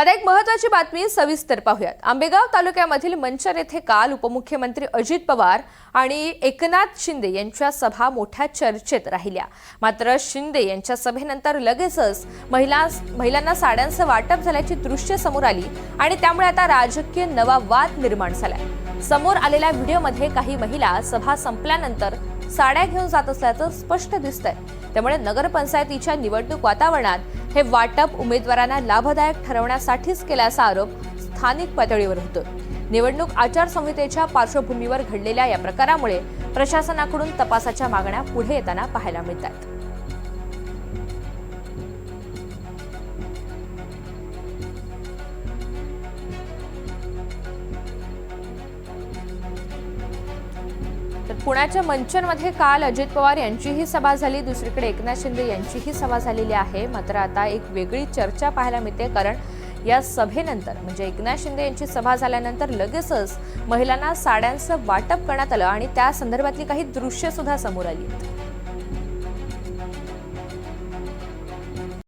आता एक महत्त्वाची बातमी सविस्तर पाहूयात। आंबेगाव तालुक्यामधील मंचर येथे काल उपमुख्यमंत्री अजित पवार आणि एकनाथ शिंदे यांच्या सभा मोठ्या चर्चेत राहिल्या। मात्र शिंदे यांच्या सभेनंतर लगेचच महिलांना साड्यांचं वाटप झाल्याची दृश्य समोर आली आणि त्यामुळे आता राजकीय नवा वाद निर्माण झालाय। समोर आलेल्या व्हिडिओमध्ये काही महिला सभा संपल्यानंतर साड्या घेऊन जात असल्याचं स्पष्ट दिसतंय। त्यामुळे नगरपंचायतीच्या निवडणूक वातावरणात हे वाटप उमेदवारांना लाभदायक ठरवण्यासाठीच केल्याचा आरोप स्थानिक पातळीवर होतो। निवडणूक आचारसंहितेच्या पार्श्वभूमीवर घडलेल्या या प्रकारामुळे प्रशासनाकडून तपासाच्या मागण्या पुढे येताना पाहायला मिळतात। पुण्याच्या मंचरमध्ये काल अजित पवार यांचीही सभा झाली, दुसरीकडे एकनाथ शिंदे यांचीही सभा झालेली आहे। मात्र आता एक वेगळी चर्चा पाहायला मिळते, कारण या सभेनंतर म्हणजे एकनाथ शिंदे यांची सभा झाल्यानंतर लगेचच महिलांना साड्यांचं वाटप करण्यात आलं आणि त्या संदर्भातली काही दृश्य सुद्धा समोर आली।